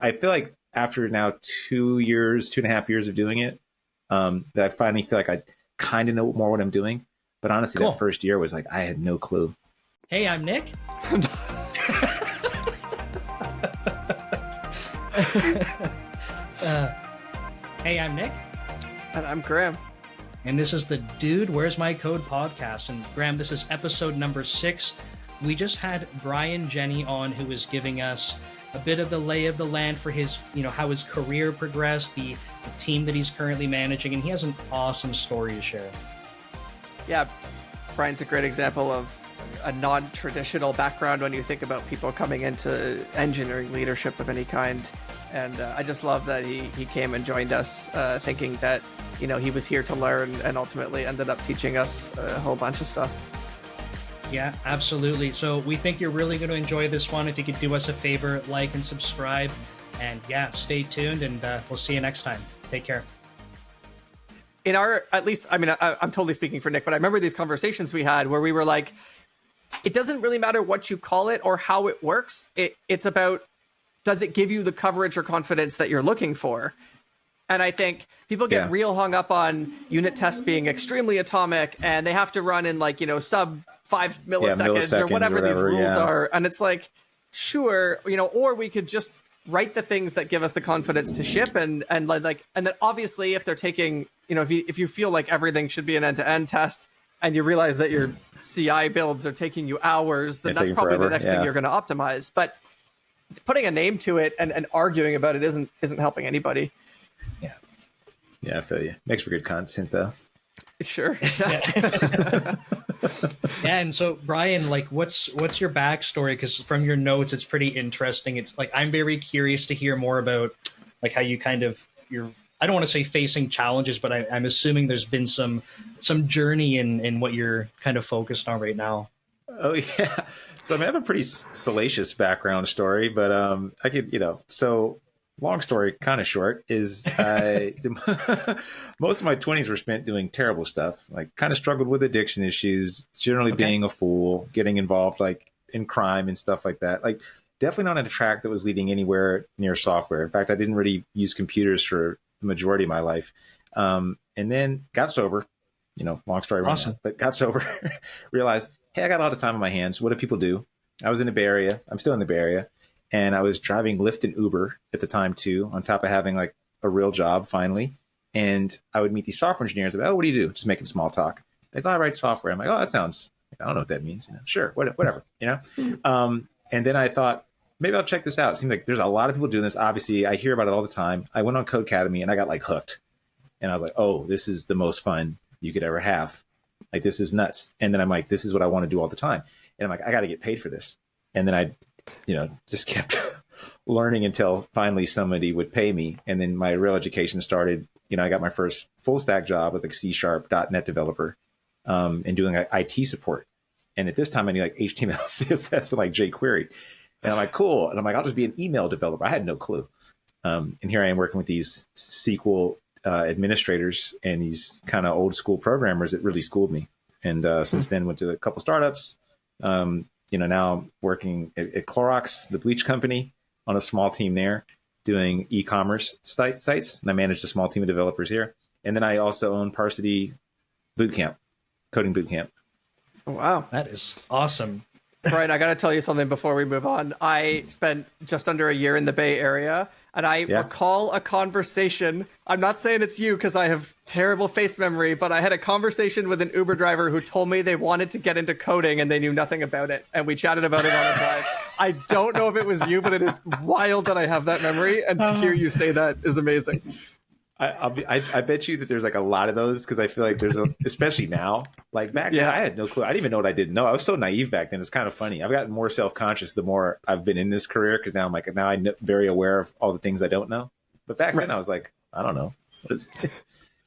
I feel like after now 2.5 years of doing it, that I finally feel like I kind of know more what I'm doing. But honestly, Cool. that first year was like, I had no clue. Hey, I'm Nick. Hey, I'm Nick. And I'm Graeme. And this is the Dude, Where's My Code podcast. And Graeme, this is episode number 6. We just had Brian Jenney on, who was giving us a bit of the lay of the land for his, how his career progressed, the team that he's currently managing, and he has an awesome story to share. Yeah, Brian's a great example of a non-traditional background when you think about people coming into engineering leadership of any kind. And I just love that he came and joined us thinking that, he was here to learn, and ultimately ended up teaching us a whole bunch of stuff. Yeah, absolutely. So we think you're really going to enjoy this one. If you could do us a favor, like and subscribe. And yeah, stay tuned, and we'll see you next time. Take care. In our, at least, I'm totally speaking for Nick, but I remember these conversations we had where we were like, it doesn't really matter what you call it or how it works. It's about, does it give you the coverage or confidence that you're looking for? And I think people get real hung up on unit tests being extremely atomic, and they have to run in sub 5 milliseconds or whatever these rules are. And it's like, sure, or we could just write the things that give us the confidence to ship. And then obviously if they're taking, if you feel like everything should be an end-to-end test, and you realize that your CI builds are taking you hours, then that's probably the next thing you're going to optimize. But putting a name to it and arguing about it isn't helping anybody. Yeah, I feel you. Makes for good content, though. Sure. Yeah, and so Brian, what's your backstory? Because from your notes, it's pretty interesting. It's I'm very curious to hear more about how you kind of I don't want to say facing challenges, but I'm assuming there's been some journey in what you're kind of focused on right now. Oh yeah. So I have a pretty salacious background story, but I could, so long story, kind of short, is most of my 20s were spent doing terrible stuff, kind of struggled with addiction issues, generally being a fool, getting involved in crime and stuff like that. Definitely not on a track that was leading anywhere near software. In fact, I didn't really use computers for the majority of my life. And then got sober, long story. Awesome. Now, but got sober, realized, hey, I got a lot of time on my hands. What do people do? I was in the Bay Area. I'm still in the Bay Area. And I was driving Lyft and Uber at the time too, on top of having a real job finally. And I would meet these software engineers. Like, oh, what do you do? Just making small talk. Oh, I write software. I'm like, oh, that sounds, I don't know what that means. Sure, whatever, And then I thought, maybe I'll check this out. It seems like there's a lot of people doing this. Obviously, I hear about it all the time. I went on Code Academy and I got hooked. And I was like, oh, this is the most fun you could ever have. This is nuts. And then I'm like, this is what I want to do all the time. And I'm like, I got to get paid for this. And then I, just kept learning until finally somebody would pay me. And then my real education started. I got my first full stack job as C# .NET developer, and doing IT support. And at this time I knew HTML, CSS, and jQuery. And I'm like, cool. And I'm like, I'll just be an email developer. I had no clue. And here I am working with these SQL administrators and these kind of old school programmers that really schooled me. And since then went to a couple startups. Now I'm working at Clorox, the bleach company, on a small team there doing e-commerce sites. And I manage a small team of developers here. And then I also own Parsity bootcamp, coding bootcamp. Oh, wow. That is awesome. Brian, I got to tell you something before we move on. I spent just under a year in the Bay Area, and I recall a conversation. I'm not saying it's you because I have terrible face memory, but I had a conversation with an Uber driver who told me they wanted to get into coding and they knew nothing about it. And we chatted about it on a drive. I don't know if it was you, but it is wild that I have that memory. And to hear you say that is amazing. I bet you that there's a lot of those, because I feel like there's especially now, back then I had no clue. I didn't even know what I didn't know. I was so naive back then. It's kind of funny. I've gotten more self-conscious the more I've been in this career, because now I'm very aware of all the things I don't know. But back then I was like, I don't know.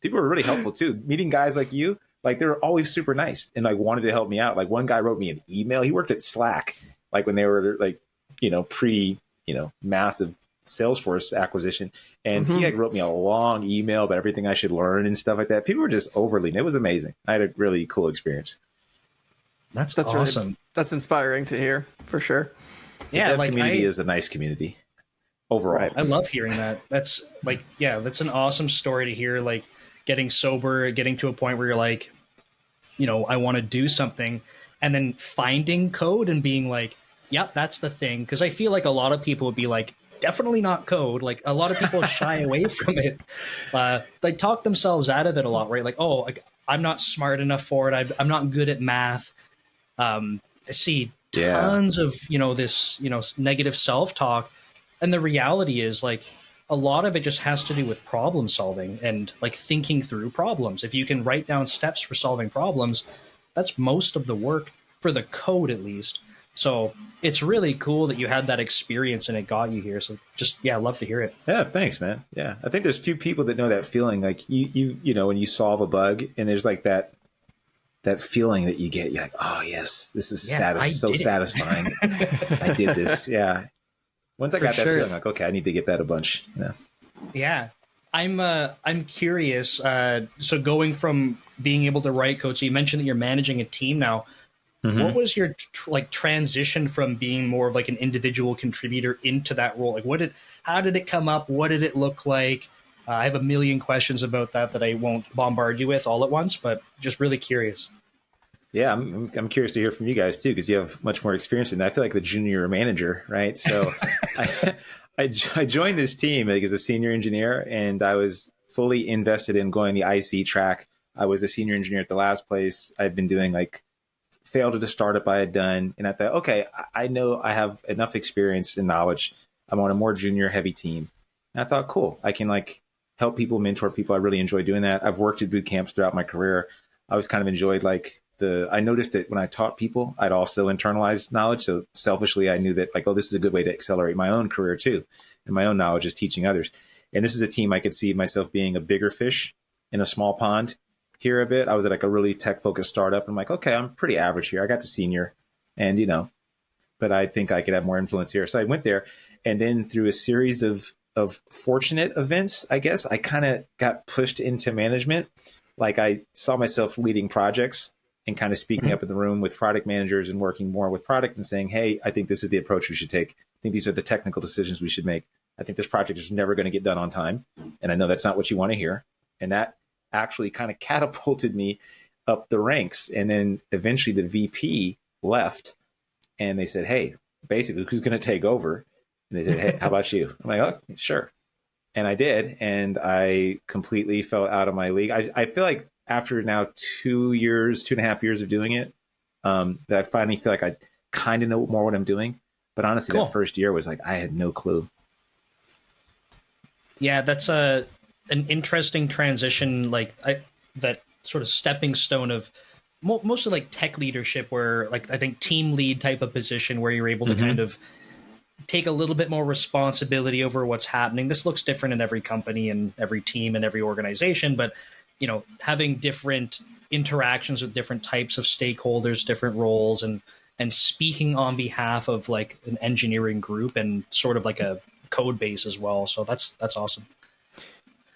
People were really helpful too. Meeting guys like you, they were always super nice and wanted to help me out. One guy wrote me an email. He worked at Slack, when they were pre, massive Salesforce acquisition, and he wrote me a long email about everything I should learn and stuff like that. People were just overly, it was amazing. I had a really cool experience. That's awesome. That's inspiring to hear, for sure. The dev community is a nice community. overall. Right. I love hearing that. That's like, yeah, that's an awesome story to hear. Like getting sober, getting to a point where you're like, you know, I want to do something, and then finding code and being like, yep, that's the thing. Because I feel like a lot of people would be like, definitely not code. Like a lot of people shy away from it. They talk themselves out of it a lot, right? Like, oh, I'm not smart enough for it. I'm not good at math. I see tons of, you know, this, you know, negative self-talk. And the reality is like a lot of it just has to do with problem solving and like thinking through problems. If you can write down steps for solving problems, that's most of the work for the code, at least. So it's really cool that you had that experience and it got you here. So just, yeah, I'd love to hear it. Yeah, thanks, man. Yeah, I think there's few people that know that feeling. Like you know, when you solve a bug and there's like that feeling that you get, you're like, oh yes, this is so satisfying. I did this. Yeah. Once I got that feeling, like, okay, I need to get that a bunch. Yeah. Yeah. I'm curious. So going from being able to write code, so you mentioned that you're managing a team now. Mm-hmm. What was your like transition from being more of like an individual contributor into that role? Like how did it come up? What did it look like? I have a million questions about that I won't bombard you with all at once, but just really curious. Yeah, I'm curious to hear from you guys too, because you have much more experience in that. I feel like the junior manager, right? So I joined this team like as a senior engineer, and I was fully invested in going the IC track. I was a senior engineer at the last place. I'd been doing like failed at a startup I had done. And I thought, okay, I know I have enough experience and knowledge. I'm on a more junior heavy team. And I thought, cool, I can like help people, mentor people. I really enjoy doing that. I've worked at boot camps throughout my career. I was kind of enjoyed like I noticed that when I taught people, I'd also internalize knowledge. So selfishly, I knew that like, oh, this is a good way to accelerate my own career too. And my own knowledge is teaching others. And this is a team I could see myself being a bigger fish in a small pond here a bit. I was at like a really tech focused startup. I'm like, okay, I'm pretty average here. I got the senior and, you know, but I think I could have more influence here. So I went there, and then through a series of fortunate events, I guess I kind of got pushed into management. Like I saw myself leading projects and kind of speaking up in the room with product managers and working more with product and saying, hey, I think this is the approach we should take. I think these are the technical decisions we should make. I think this project is never going to get done on time. And I know that's not what you want to hear. And that actually kind of catapulted me up the ranks. And then eventually the VP left and they said, hey, basically, who's going to take over? And they said, hey, how about you? I'm like, oh, sure. And I did. And I completely fell out of my league. I feel like after now 2.5 years of doing it, that I finally feel like I kind of know more what I'm doing. But honestly, That first year was like, I had no clue. Yeah, that's an interesting transition, like that sort of stepping stone of mostly like tech leadership, where like I think team lead type of position where you're able to kind of take a little bit more responsibility over what's happening. This looks different in every company and every team and every organization, but you know, having different interactions with different types of stakeholders, different roles, and speaking on behalf of like an engineering group and sort of like a code base as well. So that's awesome.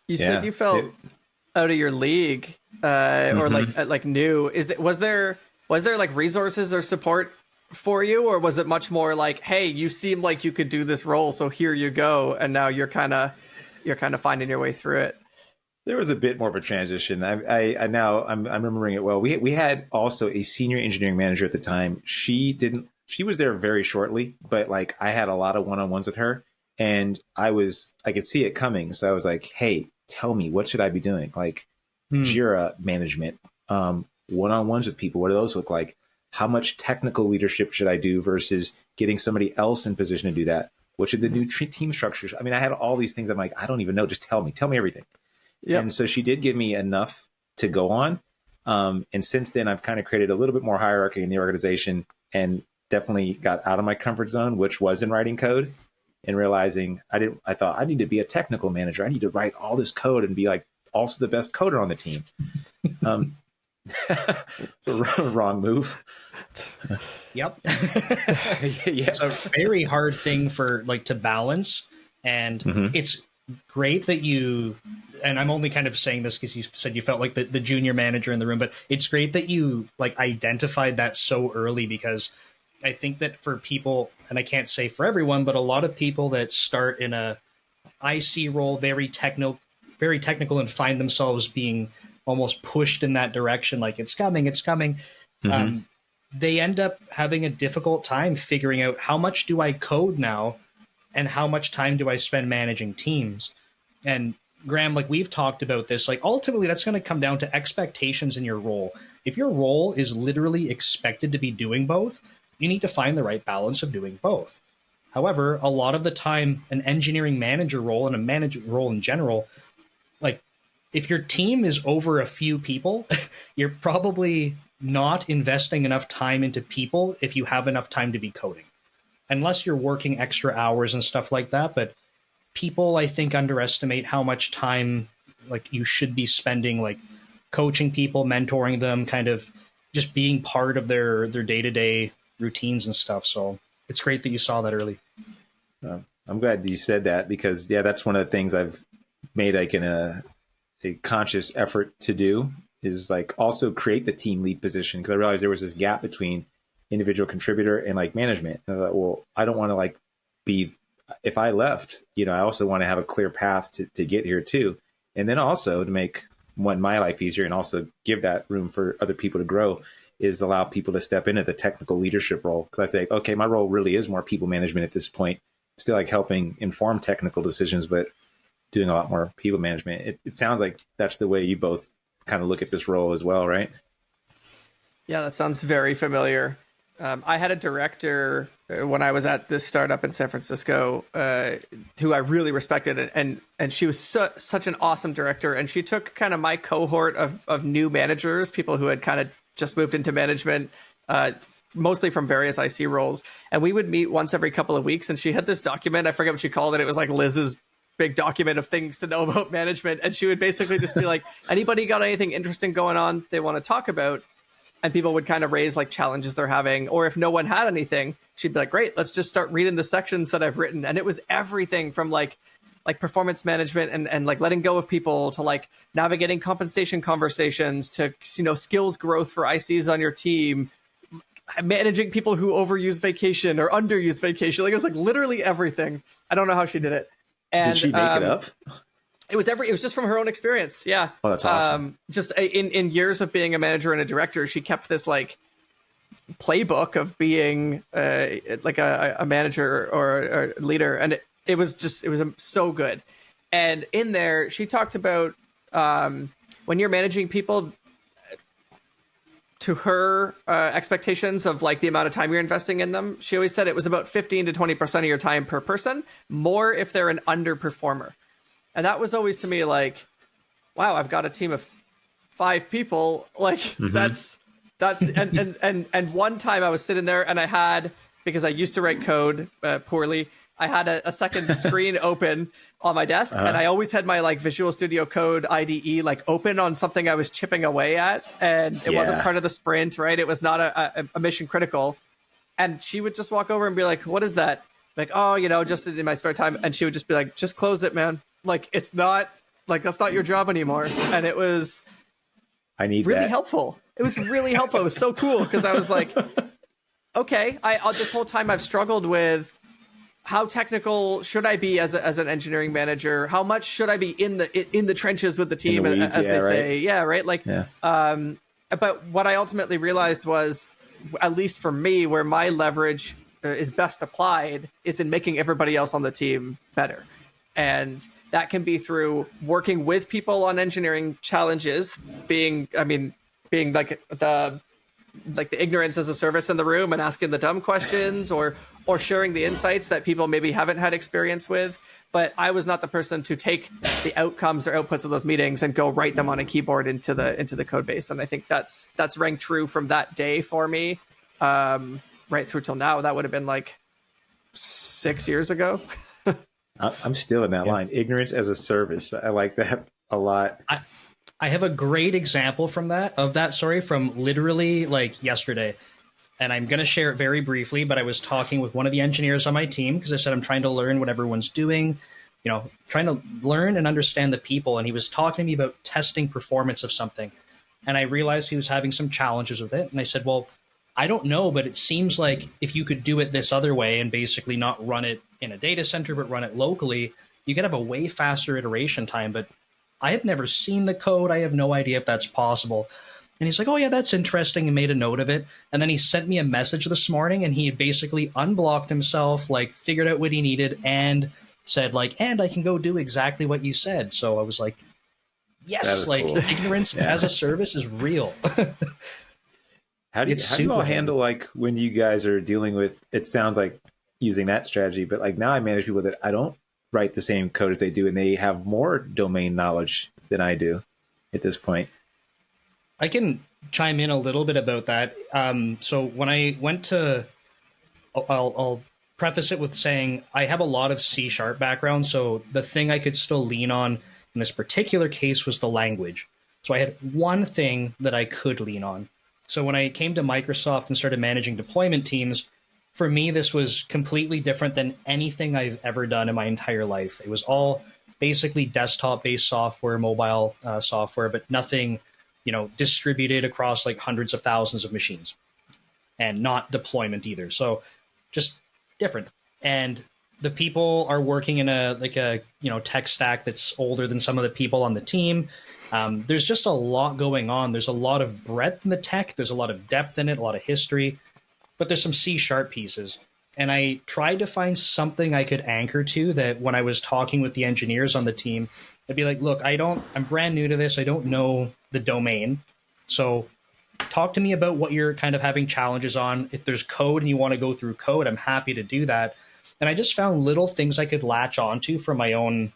You said you felt out of your league, or like new. Was there like resources or support for you, or was it much more like, hey, you seem like you could do this role, so here you go, and now you're kind of finding your way through it? There was a bit more of a transition. I'm remembering it well. We had also a senior engineering manager at the time. She was there very shortly, but like I had a lot of one-on-ones with her, and I could see it coming. So I was like, hey, tell me, what should I be doing? Like Jira management, one-on-ones with people. What do those look like? How much technical leadership should I do versus getting somebody else in position to do that? What should the new team structures? I mean, I had all these things. I'm like, I don't even know. Just tell me everything. Yep. And so she did give me enough to go on. And since then, I've kind of created a little bit more hierarchy in the organization and definitely got out of my comfort zone, which was in writing code, and realizing I thought I need to be a technical manager. I need to write all this code and be like also the best coder on the team. It's a wrong move. Yep. Yeah. It's a very hard thing for like to balance. And it's great that you, and I'm only kind of saying this because you said you felt like the junior manager in the room, but it's great that you like identified that so early, because I think that for people, and I can't say for everyone, but a lot of people that start in a IC role, very technical, and find themselves being almost pushed in that direction, like it's coming, it's coming. Mm-hmm. They end up having a difficult time figuring out how much do I code now and how much time do I spend managing teams. And Graeme, like we've talked about this, like ultimately that's going to come down to expectations in your role. If your role is literally expected to be doing both, you need to find the right balance of doing both. However, a lot of the time, an engineering manager role and a manager role in general, like if your team is over a few people, you're probably not investing enough time into people if you have enough time to be coding, unless you're working extra hours and stuff like that. But people, I think, underestimate how much time like you should be spending, like coaching people, mentoring them, kind of just being part of their day-to-day routines and stuff. So it's great that you saw that early. I'm glad you said that, because yeah, that's one of the things I've made like a conscious effort to do, is like also create the team lead position, because I realized there was this gap between individual contributor and like management. And I thought, well, I don't want to like be, if I left, you know, I also want to have a clear path to get here too. And then also to make my life easier and also give that room for other people to grow, is allow people to step into the technical leadership role. Because I say, okay, my role really is more people management at this point. Still like helping inform technical decisions, but doing a lot more people management. It sounds like that's the way you both kind of look at this role as well, right? Yeah, that sounds very familiar. I had a director when I was at this startup in San Francisco who I really respected, and she was such an awesome director. And she took kind of my cohort of new managers, people who had kind of just moved into management, mostly from various IC roles. And we would meet once every couple of weeks. And she had this document, I forget what she called it. It was like Liz's big document of things to know about management. And she would basically just be like, anybody got anything interesting going on they want to talk about? And people would kind of raise like challenges they're having. Or if no one had anything, she'd be like, great, let's just start reading the sections that I've written. And it was everything from like performance management and like letting go of people, to like navigating compensation conversations, to, you know, skills growth for ICs on your team, managing people who overuse vacation or underuse vacation. Like it was like literally everything. I don't know how she did it. And did she make it up? It was just from her own experience. Yeah. Oh, that's awesome. Just in years of being a manager and a director, she kept this like playbook of being like a manager or a leader. And it was so good. And in there, she talked about when you're managing people, to her expectations of like the amount of time you're investing in them, she always said it was about 15 to 20% of your time per person, more if they're an underperformer. And that was always to me like, wow, I've got a team of 5 people. Like that's and one time I was sitting there and I had, because I used to write code poorly, I had a second screen open on my desk, and I always had my like Visual Studio Code IDE like open on something I was chipping away at, and it wasn't part of the sprint, right? It was not a mission critical. And she would just walk over and be like, "What is that?" Like, "Oh, you know, just in my spare time." And she would just be like, "Just close it, man. Like, it's not like that's not your job anymore." And it was really helpful. It was really helpful. It was so cool, because I was like, okay, this whole time I've struggled with how technical should I be as an engineering manager? How much should I be in the trenches with the team, as they say? Yeah, right. Like, but what I ultimately realized was, at least for me, where my leverage is best applied is in making everybody else on the team better, and that can be through working with people on engineering challenges, being like the ignorance as a service in the room and asking the dumb questions, or sharing the insights that people maybe haven't had experience with. But I was not the person to take the outcomes or outputs of those meetings and go write them on a keyboard into the code base. And I think that's rang true from that day for me, right through till now. That would have been like 6 years ago. I'm still in that line. Ignorance as a service. I like that a lot. I have a great example from literally like yesterday. And I'm going to share it very briefly, but I was talking with one of the engineers on my team, because I said I'm trying to learn what everyone's doing, you know, trying to learn and understand the people. And he was talking to me about testing performance of something. And I realized he was having some challenges with it. And I said, well, I don't know, but it seems like if you could do it this other way and basically not run it in a data center, but run it locally, you could have a way faster iteration time. But I have never seen the code. I have no idea if that's possible. And he's like, oh, yeah, that's interesting, and made a note of it. And then he sent me a message this morning, and he had basically unblocked himself, like figured out what he needed, and said, like, and I can go do exactly what you said. So I was like, yes, like cool. Ignorance as a service is real. How do you all handle like when you guys are dealing with, it sounds like using that strategy, but like now I manage people that I don't write the same code as they do, and they have more domain knowledge than I do at this point. I can chime in a little bit about that. So when I went to, I'll preface it with saying I have a lot of C# background. So the thing I could still lean on in this particular case was the language. So I had one thing that I could lean on. So when I came to Microsoft and started managing deployment teams, for me, this was completely different than anything I've ever done in my entire life. It was all basically desktop-based software, mobile software, but nothing, distributed across like hundreds of thousands of machines, and not deployment either. So just different. And the people are working in a tech stack that's older than some of the people on the team. There's just a lot going on. There's a lot of breadth in the tech. There's a lot of depth in it, a lot of history, but there's some C# pieces. And I tried to find something I could anchor to that when I was talking with the engineers on the team, I'd be like, look, I'm brand new to this. I don't know the domain. So talk to me about what you're kind of having challenges on. If there's code and you want to go through code, I'm happy to do that. And I just found little things I could latch onto for my own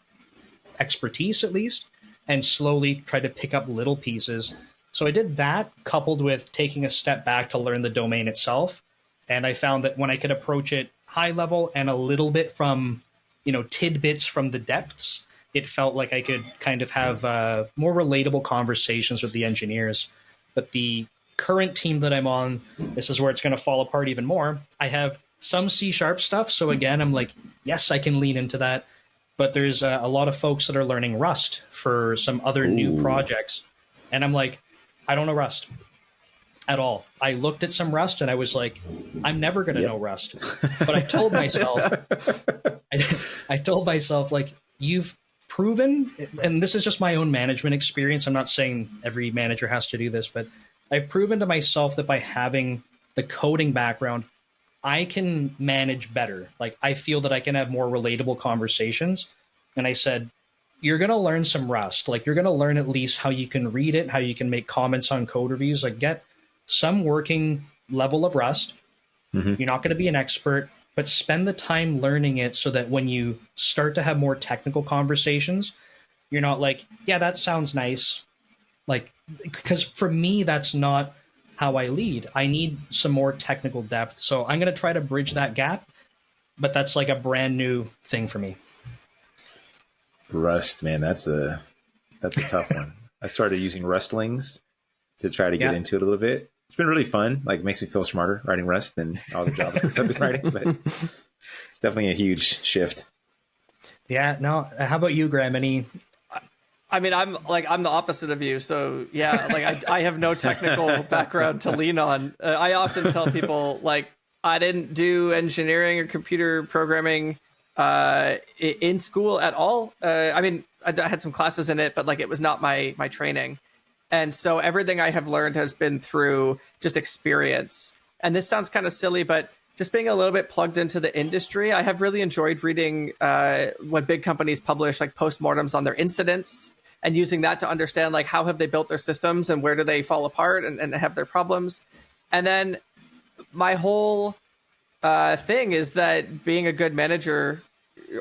expertise, at least, and slowly try to pick up little pieces. So I did that, coupled with taking a step back to learn the domain itself. And I found that when I could approach it high level and a little bit from, tidbits from the depths, it felt like I could kind of have more relatable conversations with the engineers. But the current team that I'm on, this is where it's going to fall apart even more. I have some C# stuff. So again, I'm like, yes, I can lean into that. But there's a lot of folks that are learning Rust for some other new projects. And I'm like, I don't know Rust at all. I looked at some Rust and I was like, I'm never going to know Rust. But I told myself, like, you've proven, and this is just my own management experience. I'm not saying every manager has to do this, but I've proven to myself that by having the coding background, I can manage better. Like, I feel that I can have more relatable conversations. And I said, you're going to learn some Rust. Like, you're going to learn at least how you can read it, how you can make comments on code reviews, like get some working level of Rust. Mm-hmm. You're not going to be an expert, but spend the time learning it so that when you start to have more technical conversations, you're not like, yeah, that sounds nice. Like, because for me, that's not how I lead. I need some more technical depth. So I'm going to try to bridge that gap, but that's like a brand new thing for me. Rust, man, that's a tough one. I started using Rustlings to try to get into it a little bit. It's been really fun. Like, it makes me feel smarter writing Rust than all the Java I've been writing, but it's definitely a huge shift. Yeah. No. How about you, Graeme? I mean, I'm the opposite of you. So yeah, like I have no technical background to lean on. I often tell people, like, I didn't do engineering or computer programming in school at all. I mean, I had some classes in it, but like, it was not my training. And so everything I have learned has been through just experience. And this sounds kind of silly, but just being a little bit plugged into the industry, I have really enjoyed reading when big companies publish like postmortems on their incidents and using that to understand like how have they built their systems and where do they fall apart and have their problems. And then my whole thing is that being a good manager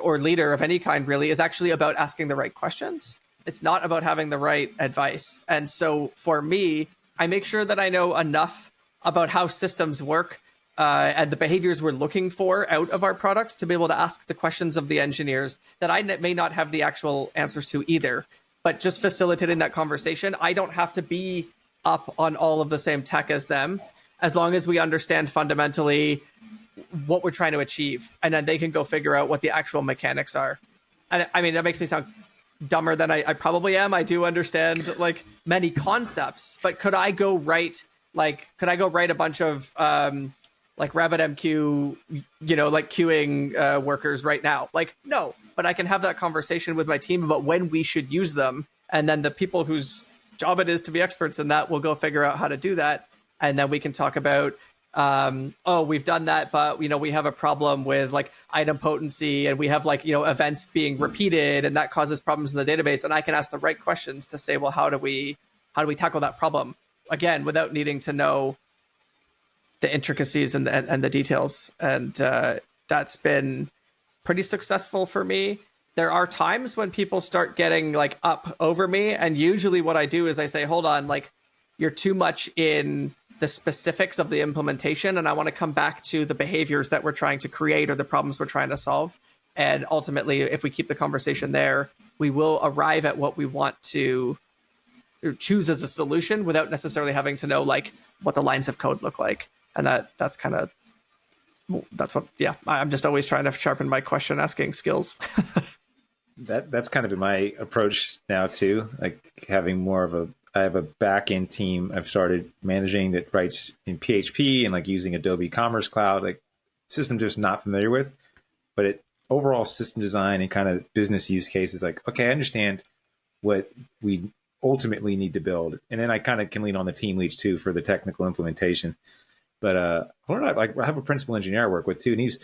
or leader of any kind really is actually about asking the right questions. It's not about having the right advice. And so for me, I make sure that I know enough about how systems work and the behaviors we're looking for out of our product to be able to ask the questions of the engineers that I may not have the actual answers to either. But just facilitating that conversation, I don't have to be up on all of the same tech as them, as long as we understand fundamentally what we're trying to achieve. And then they can go figure out what the actual mechanics are. And I mean, that makes me sound dumber than I probably am. I do understand like many concepts, but could I go write Like, could I go write a bunch of like RabbitMQ, like queuing workers right now? Like, no, but I can have that conversation with my team about when we should use them. And then the people whose job it is to be experts in that will go figure out how to do that. And then we can talk about, we've done that, but, we have a problem with like item potency, and we have like, events being repeated, and that causes problems in the database. And I can ask the right questions to say, well, how do we tackle that problem? Again, without needing to know the intricacies and the details. And that's been pretty successful for me. There are times when people start getting like up over me. And usually what I do is I say, hold on, like you're too much in the specifics of the implementation. And I want to come back to the behaviors that we're trying to create or the problems we're trying to solve. And ultimately, if we keep the conversation there, we will arrive at what we want to choose as a solution without necessarily having to know like what the lines of code look like. And that's what, I'm just always trying to sharpen my question asking skills. That's kind of been my approach now too. Like having more of I have a back-end team I've started managing that writes in PHP and like using Adobe Commerce Cloud, like systems just not familiar with, but overall system design and kind of business use cases, like, okay, I understand what we ultimately need to build. And then I kind of can lean on the team leads too for the technical implementation. But I have a principal engineer I work with too, and he's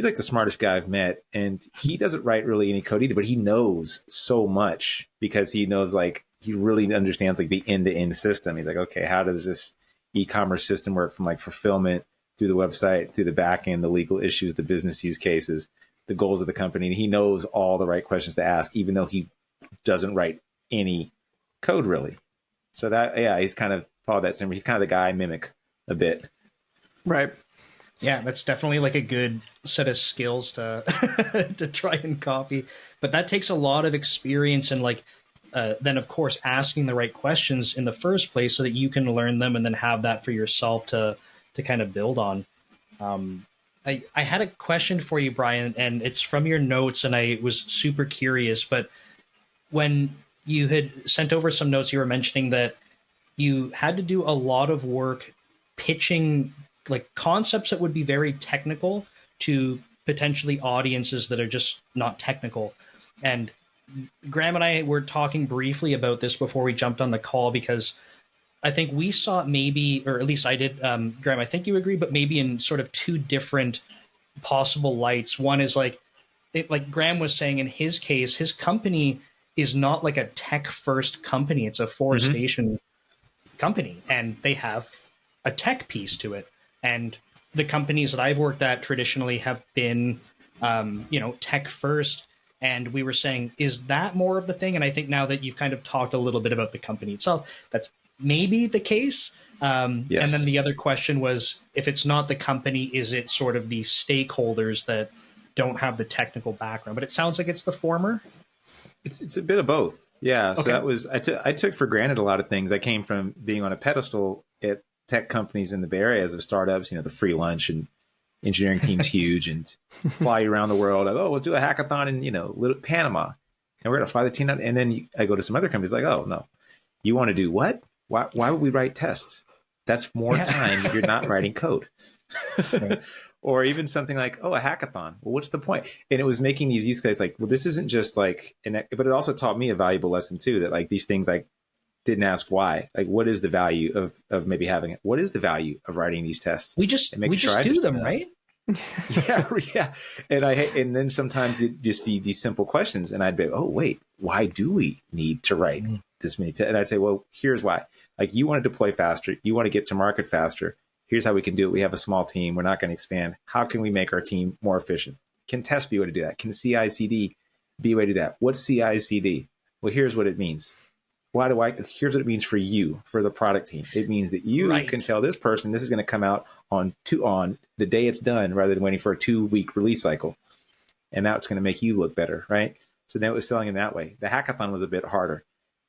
like the smartest guy I've met, and he doesn't write really any code either, but he knows so much because he knows like he really understands like the end-to-end system. He's like, okay, how does this e-commerce system work from like fulfillment through the website, through the back end, the legal issues, the business use cases, the goals of the company. And he knows all the right questions to ask, even though he doesn't write any code really. So he's kind of followed that same. He's kind of the guy I mimic a bit. Right. Yeah, that's definitely like a good set of skills to to try and copy. But that takes a lot of experience and like then of course asking the right questions in the first place so that you can learn them and then have that for yourself to kind of build on. I had a question for you, Brian, and it's from your notes, and I was super curious. But when you had sent over some notes, you were mentioning that you had to do a lot of work pitching like concepts that would be very technical to potentially audiences that are just not technical. And Graeme and I were talking briefly about this before we jumped on the call, because I think we saw it maybe, or at least I did, Graeme, I think you agree, but maybe in sort of two different possible lights. One is like Graeme was saying in his case, his company is not like a tech first company. It's a forestation company, and they have a tech piece to it. And the companies that I've worked at traditionally have been, tech first. And we were saying, is that more of the thing? And I think now that you've kind of talked a little bit about the company itself, that's maybe the case. Yes. And then the other question was, if it's not the company, is it sort of the stakeholders that don't have the technical background? But it sounds like it's the former. It's a bit of both. Yeah. So okay. that was, I took for granted a lot of things. I came from being on a pedestal at tech companies in the Bay Area as a startups, the free lunch and engineering team's huge and fly you around the world. Like, let's do a hackathon in, little Panama, and we're going to fly the team out. And then I go to some other companies like, oh no, you want to do what? Why would we write tests? That's more time you're not writing code. Or even something like, a hackathon. Well, what's the point? And it was making these use cases like, well, this isn't just like, but it also taught me a valuable lesson too, that like these things like didn't ask why. Like, what is the value of maybe having it? What is the value of writing these tests? We just do them, right? Yeah. And then sometimes it'd just be these simple questions, and I'd be, oh wait, why do we need to write this many tests? And I'd say, well, here's why. Like, you want to deploy faster, you want to get to market faster. Here's how we can do it. We have a small team. We're not going to expand. How can we make our team more efficient? Can test be a way to do that? Can CI/CD be a way to do that? What's CI/CD? Well, here's what it means. Here's what it means for you, for the product team. It means that you can tell this person this is going to come out on the day it's done, rather than waiting for a 2-week release cycle. And that's going to make you look better, right? So then it was selling in that way. The hackathon was a bit harder.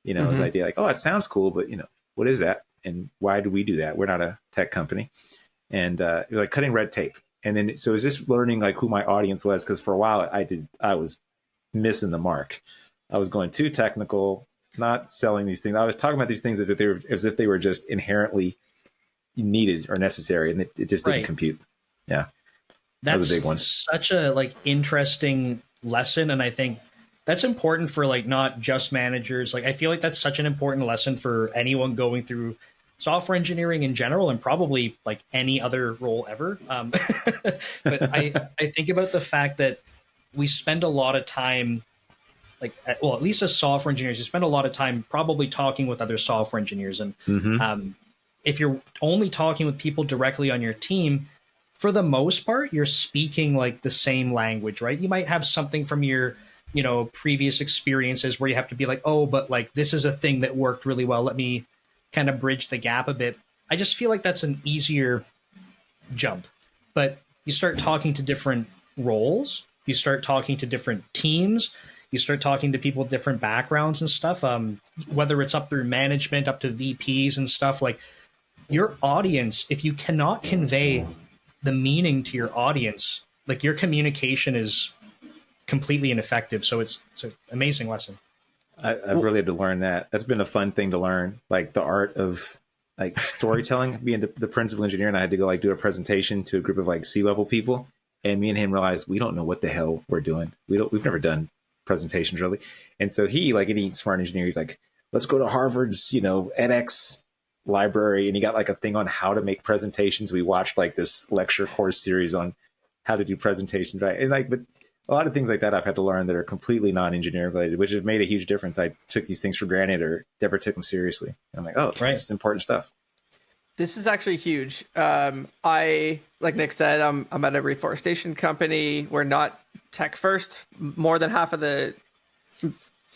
It was the idea like, it sounds cool, but what is that? And why do we do that? We're not a tech company. And like cutting red tape. And then, so it was just learning like who my audience was. Cause for a while I was missing the mark. I was going too technical, not selling these things. I was talking about these things as if they were just inherently needed or necessary, and it just didn't compute. Yeah, that was a big one. Such a like interesting lesson, and I think that's important for like not just managers. Like I feel like that's such an important lesson for anyone going through software engineering in general, and probably like any other role ever. But I think about the fact that we spend a lot of time, like, well, at least as software engineers, you spend a lot of time probably talking with other software engineers. And if you're only talking with people directly on your team, for the most part, you're speaking like the same language, right? You might have something from your, you know, previous experiences where you have to be like, oh, but like, this is a thing that worked really well. Let me kind of bridge the gap a bit. I just feel like that's an easier jump. But you start talking to different roles, you start talking to different teams, you start talking to people with different backgrounds and stuff, whether it's up through management, up to VPs and stuff. Like your audience, if you cannot convey the meaning to your audience, like your communication is completely ineffective. So it's an amazing lesson. I've really had to learn that. That's been a fun thing to learn, like the art of like storytelling. Being the principal engineer, and I had to go like do a presentation to a group of like C-level people, and me and him realized we don't know what the hell we're doing. We've never done presentations really, and so he, like any smart engineer, he's like, let's go to Harvard's, you know, edX library, and he got like a thing on how to make presentations. We watched like this lecture course series on how to do presentations, right? And like, but a lot of things like that I've had to learn that are completely non-engineering related, which has made a huge difference. I took these things for granted or never took them seriously. And I'm like, oh, This is important stuff. This is actually huge. I, like Nick said, I'm at a reforestation company. We're not tech first. More than half of the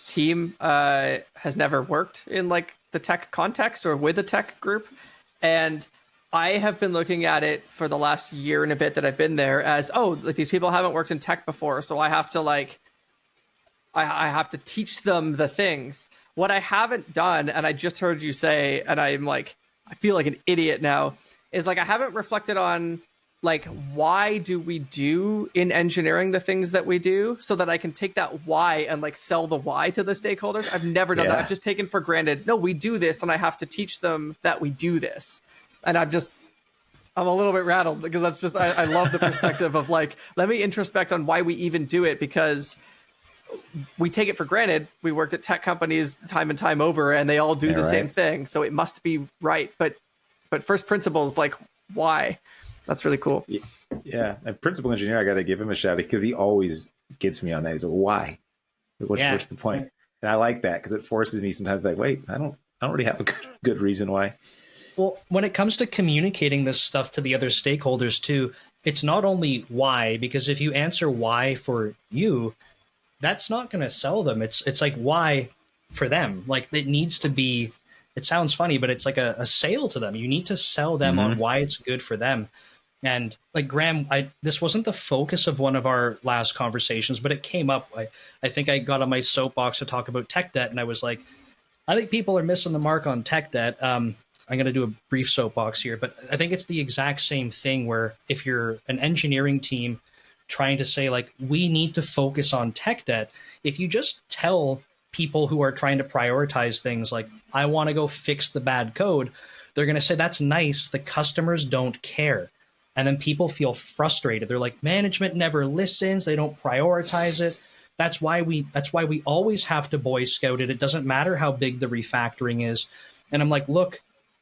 team has never worked in like the tech context or with a tech group. And I have been looking at it for the last year and a bit that I've been there as, oh, like these people haven't worked in tech before. So I have to like, I have to teach them the things. What I haven't done, and I just heard you say, and I'm like, I feel like an idiot now, is like, I haven't reflected on like, why do we do in engineering the things that we do so that I can take that why and like sell the why to the stakeholders. I've never done that. I've just taken for granted, no, we do this and I have to teach them that we do this. And I'm a little bit rattled because that's just, I love the perspective of like, let me introspect on why we even do it, because we take it for granted. We worked at tech companies time and time over and they all do the same thing. So it must be right. But first principles, like why? That's really cool. Yeah. And principal engineer, I got to give him a shout because he always gets me on that. He's like, why? What's the point? And I like that because it forces me sometimes like, wait, I don't really have a good reason why. Well, when it comes to communicating this stuff to the other stakeholders too, it's not only why, because if you answer why for you, that's not going to sell them. It's like why for them. Like it needs to be, it sounds funny, but it's like a sale to them. You need to sell them on why it's good for them. And like Graeme, this wasn't the focus of one of our last conversations, but it came up. I think I got on my soapbox to talk about tech debt, and I was like, I think people are missing the mark on tech debt. I'm going to do a brief soapbox here, but I think it's the exact same thing where if you're an engineering team trying to say like, we need to focus on tech debt, if you just tell people who are trying to prioritize things like, I want to go fix the bad code, they're going to say, that's nice. The customers don't care. And then people feel frustrated. They're like, management never listens. They don't prioritize it. That's why we always have to Boy Scout it. It doesn't matter how big the refactoring is. And I'm like, look,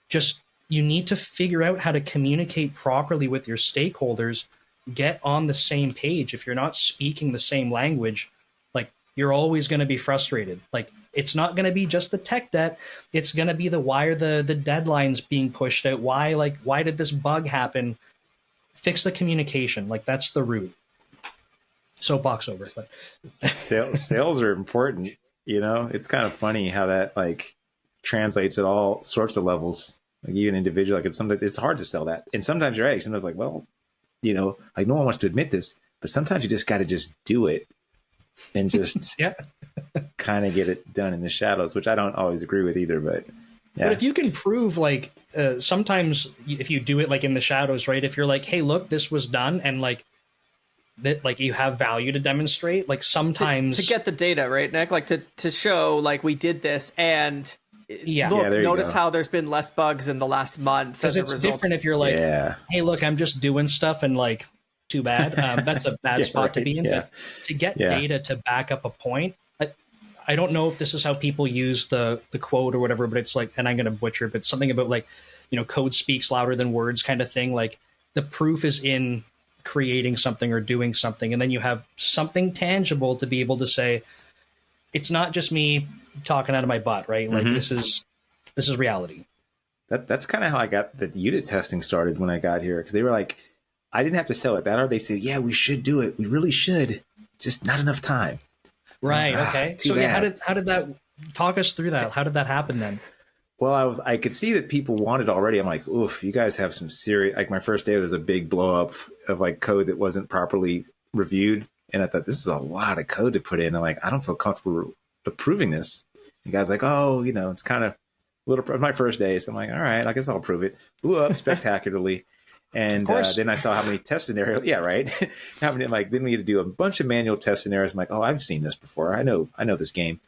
just you need to figure out how to communicate properly with your stakeholders, get on the same page. If you're not speaking the same language, like you're always going to be frustrated. Like it's not going to be just the tech debt. It's going to be the why are the deadlines being pushed out? Why did this bug happen? Fix the communication. Like that's the root. Soapbox over. But. Sales are important. You know, it's kind of funny how that like translates at all sorts of levels, like even individual. Like it's hard to sell that, and sometimes you're right. Sometimes like, well, you know, like no one wants to admit this, but sometimes you just got to just do it and just kind of get it done in the shadows, which I don't always agree with either. But But if you can prove like sometimes if you do it like in the shadows, right? If you're like, hey, look, this was done, and like that, like you have value to demonstrate. Like sometimes to get the data, right, Nick? Like to show like we did this and Yeah. look, there you notice go. how there's been less bugs in the last month Because as a it's result. different if you're like, Yeah. hey, look, I'm just doing stuff and like, too bad. That's a bad Yeah, spot to right. be in. Yeah. But to get Yeah. data to back up a point, I don't know if this is how people use the quote or whatever, but it's like, and I'm going to butcher it, but something about like, code speaks louder than words kind of thing. Like the proof is in creating something or doing something. And then you have something tangible to be able to say, it's not just me talking out of my butt, right? Like this is reality. That's kind of how I got the unit testing started when I got here, because they were like, I didn't have to sell it that hard. They said, yeah, we should do it. We really should. Just not enough time. Right. Okay. Too So yeah, bad. how did that talk us through that? How did that happen then? Well, I could see that people wanted already. I'm like, oof, you guys have some serious, like my first day, there was a big blow up of like code that wasn't properly reviewed. And I thought, this is a lot of code to put in. I'm like, I don't feel comfortable approving this. The guy's like, oh, it's kind of a little, my first day. So I'm like, all right, I guess I'll approve it. Blew up spectacularly. And then I saw how many test scenarios. Yeah, right. How many? Like, then we had to do a bunch of manual test scenarios. I'm like, oh, I've seen this before. I know this game.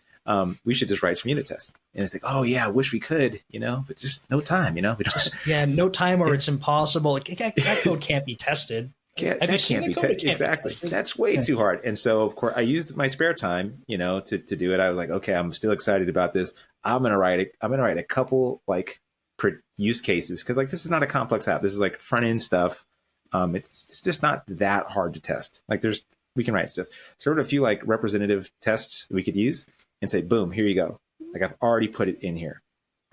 We should just write some unit tests. And it's like, oh yeah, I wish we could, but just no time, We don't. Yeah, no time, or it's impossible. Like, that code can't be tested. Exactly. That's way too hard. And so, of course, I used my spare time, to do it. I was like, okay, I'm still excited about this. I'm gonna write a couple like use cases, because like this is not a complex app. This is like front end stuff. It's just not that hard to test. Like we can write stuff. So I wrote a few like representative tests we could use and say, boom, here you go. Like I've already put it in here.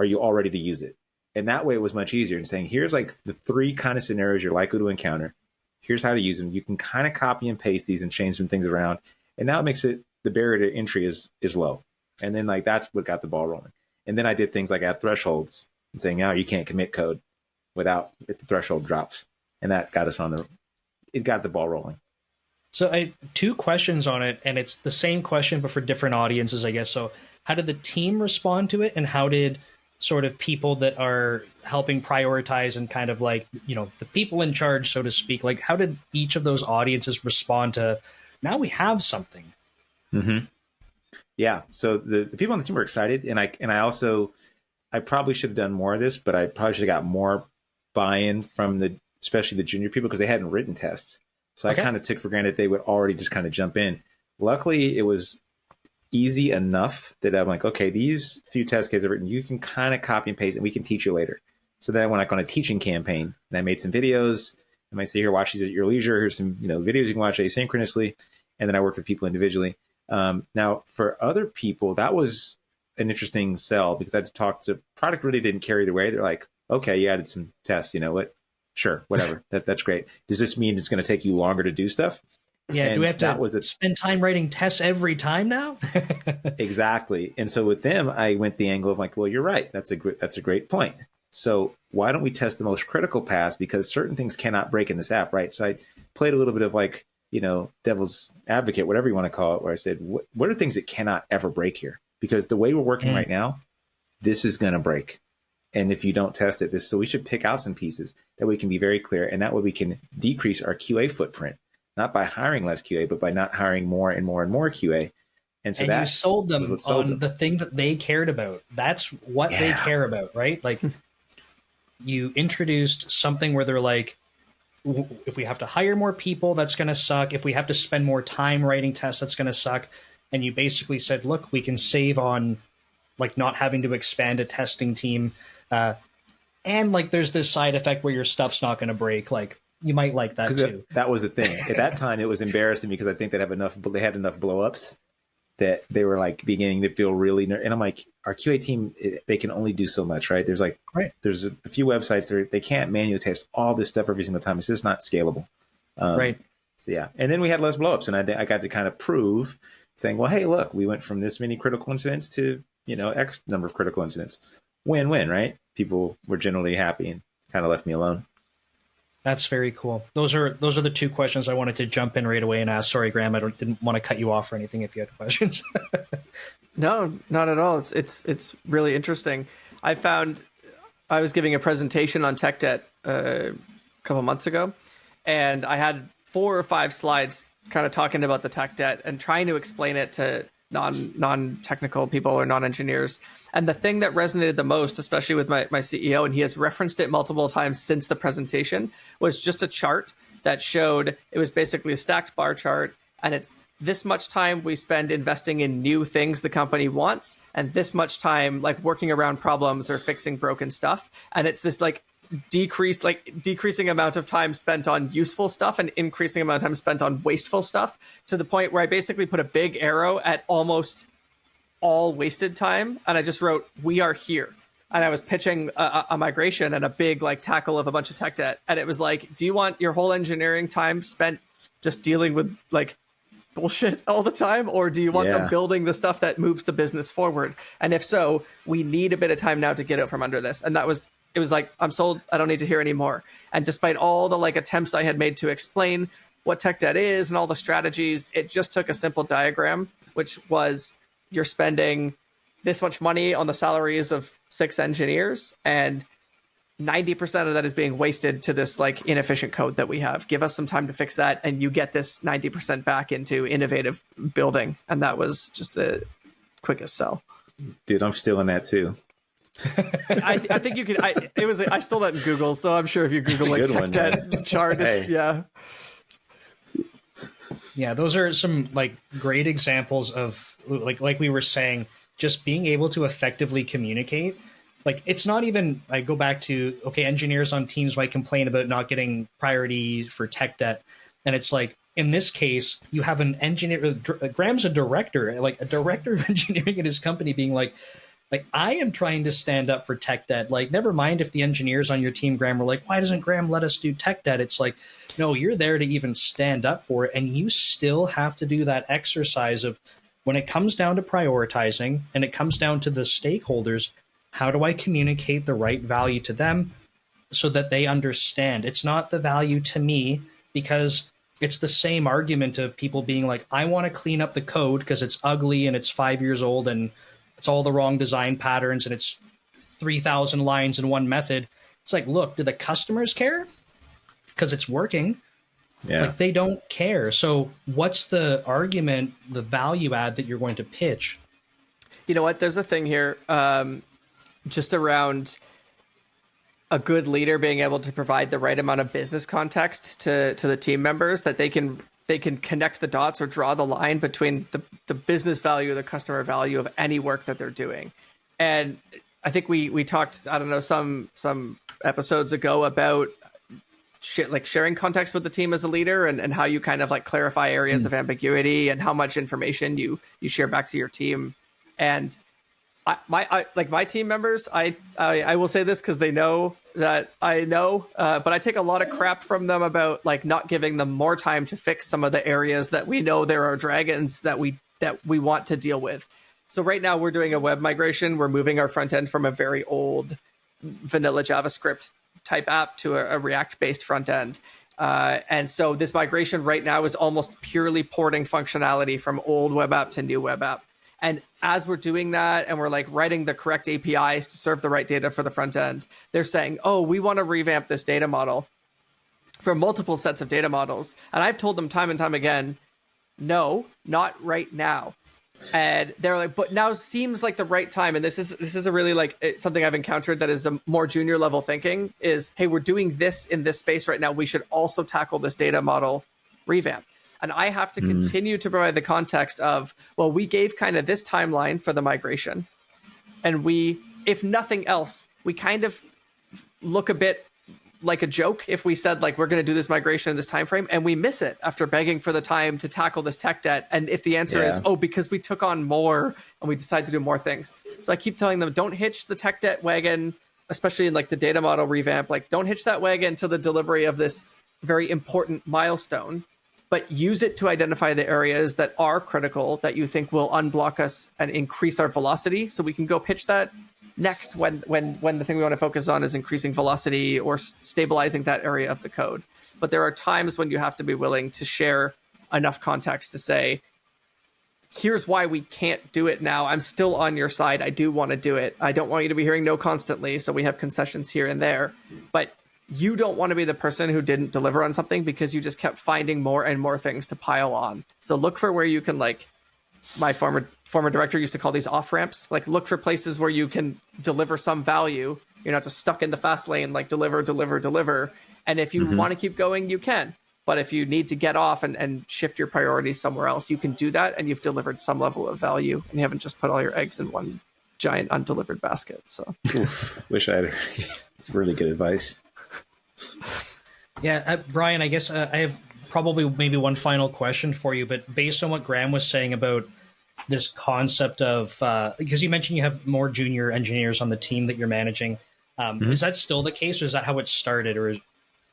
Are you all ready to use it? And that way it was much easier than saying, here's like the 3 kind of scenarios you're likely to encounter. Here's how to use them. You can kind of copy and paste these and change some things around. And now it makes it, the barrier to entry is low. And then like that's what got the ball rolling. And then I did things like add thresholds and saying, now you can't commit code if the threshold drops. And that got us it got the ball rolling. So I 2 questions on it, and it's the same question, but for different audiences, I guess. So how did the team respond to it? And how did sort of people that are helping prioritize and kind of like, the people in charge, so to speak, like how did each of those audiences respond to, now we have something? Mm-hmm. Yeah. So the people on the team were excited. And I probably should have done more of this, but I probably should have got more buy-in from especially the junior people, because they hadn't written tests. So I kind of took for granted they would already just kind of jump in. Luckily, it was easy enough that I'm like, okay, these few test cases I've written, you can kind of copy and paste and we can teach you later. So then I went on a teaching campaign and I made some videos. I might say, here, watch these at your leisure. Here's some videos you can watch asynchronously. And then I worked with people individually. Now, for other people, that was an interesting sell, because I had to talk to product really didn't carry the way. They're like, okay, you added some tests, what? Sure, whatever. That's great. Does this mean it's going to take you longer to do stuff? Yeah, do we have to spend time writing tests every time now? Exactly. And so with them, I went the angle of like, well, you're right. That's a great point. So why don't we test the most critical paths? Because certain things cannot break in this app, right? So I played a little bit of like, devil's advocate, whatever you want to call it, where I said, what are things that cannot ever break here? Because the way we're working right now, this is going to break. And if you don't test it, so we should pick out some pieces that we can be very clear. And that way we can decrease our QA footprint, not by hiring less QA, but by not hiring more and more and more QA. And so you sold them on the thing that they cared about. That's what they care about, right? Like you introduced something where they're like, if we have to hire more people, that's going to suck. If we have to spend more time writing tests, that's going to suck. And you basically said, look, we can save on like not having to expand a testing team. And like there's this side effect where your stuff's not going to break. Like you might like that too. That was the thing. At that time, it was embarrassing because I think they had enough blowups that they were like beginning to feel really. And I'm like, our QA team, they can only do so much, right? There's like, there's a few websites that they can't manually test all this stuff every single time. It's just not scalable. Right. So yeah. And then we had less blowups, and I got to kind of prove saying, well, hey, look, we went from this many critical incidents to, X number of critical incidents. Win-win, right? People were generally happy and kind of left me alone. That's very cool. Those are the 2 questions I wanted to jump in right away and ask. Sorry, Graeme, didn't want to cut you off or anything if you had questions. No, not at all. It's really interesting. I was giving a presentation on tech debt a couple months ago, and I had 4 or 5 slides kind of talking about the tech debt and trying to explain it to non-technical people or non-engineers. And the thing that resonated the most, especially with my CEO, and he has referenced it multiple times since the presentation, was just a chart that showed, it was basically a stacked bar chart, and it's this much time we spend investing in new things the company wants, and this much time like working around problems or fixing broken stuff. And it's this decreasing amount of time spent on useful stuff and increasing amount of time spent on wasteful stuff, to the point where I basically put a big arrow at almost all wasted time. And I just wrote, "We are here." And I was pitching a migration and a big like tackle of a bunch of tech debt. And it was like, do you want your whole engineering time spent just dealing with like bullshit all the time, or do you want them building the stuff that moves the business forward? And if so, we need a bit of time now to get out from under this. And it was like, I'm sold. I don't need to hear any more. And despite all the like attempts I had made to explain what tech debt is and all the strategies, it just took a simple diagram, which was, you're spending this much money on the salaries of 6 engineers, and 90% of that is being wasted to this like inefficient code that we have. Give us some time to fix that, and you get this 90% back into innovative building. And that was just the quickest sell. Dude, I'm stealing that too. I think you could. I stole that in Google, so I'm sure if you Google like tech debt chart, it's, yeah, those are some like great examples of like we were saying, just being able to effectively communicate. Like, it's not even, I go back to, okay, engineers on teams might complain about not getting priority for tech debt. And it's like, in this case, you have an engineer, Graham's a director, like a director of engineering at his company being like, I am trying to stand up for tech debt. Like, never mind if the engineers on your team, Graham, were like, why doesn't Graham let us do tech debt? It's like, no, you're there to even stand up for it. And you still have to do that exercise of, when it comes down to prioritizing and it comes down to the stakeholders, how do I communicate the right value to them so that they understand? It's not the value to me, because it's the same argument of people being like, I want to clean up the code because it's ugly and it's 5 years old and it's all the wrong design patterns and it's 3,000 lines in one method. It's like, look, do the customers care? Because it's working. Yeah. Like, they don't care. So what's the argument, the value add that you're going to pitch? You know what? There's a thing here. Just around a good leader being able to provide the right amount of business context to the team members, that they can connect the dots or draw the line between the business value, the customer value of any work that they're doing. And I think we talked, I don't know, some episodes ago about sharing context with the team as a leader, and how you kind of like clarify areas of ambiguity and how much information you share back to your team. And my team members, I will say this because they know that I know, but I take a lot of crap from them about like not giving them more time to fix some of the areas that we know there are dragons that we want to deal with. So right now we're doing a web migration. We're moving our front end from a very old vanilla JavaScript type app to a React-based front end. And so this migration right now is almost purely porting functionality from old web app to new web app. And as we're doing that and we're like writing the correct APIs to serve the right data for the front end, they're saying, oh, we want to revamp this data model for multiple sets of data models. And I've told them time and time again, no, not right now. And they're like, but now seems like the right time. And this is a really like something I've encountered that is a more junior level thinking is, hey, we're doing this in this space right now. We should also tackle this data model revamp. And I have to continue to provide the context of, well, we gave kind of this timeline for the migration. And we, if nothing else, we kind of look a bit like a joke if we said like, we're going to do this migration in this time frame, and we miss it after begging for the time to tackle this tech debt. And if the answer is, oh, because we took on more and we decided to do more things. So I keep telling them, don't hitch the tech debt wagon, especially in like the data model revamp, like don't hitch that wagon to the delivery of this very important milestone, but use it to identify the areas that are critical that you think will unblock us and increase our velocity, so we can go pitch that next when the thing we want to focus on is increasing velocity or stabilizing that area of the code. But there are times when you have to be willing to share enough context to say, here's why we can't do it now. I'm still on your side. I do want to do it. I don't want you to be hearing no constantly, so we have concessions here and there. But you don't want to be the person who didn't deliver on something because you just kept finding more and more things to pile on. So look for where you can, like my former former director used to call these off ramps. Like, look for places where you can deliver some value. You're not just stuck in the fast lane, like deliver. And if you want to keep going, you can. But if you need to get off and shift your priorities somewhere else, you can do that, and you've delivered some level of value, and you haven't just put all your eggs in one giant undelivered basket. So, wish I had. It's really good advice. Yeah, Brian, I guess I have probably maybe one final question for you, but based on what Graeme was saying about this concept of, because you mentioned you have more junior engineers on the team that you're managing, is that still the case, or is that how it started, or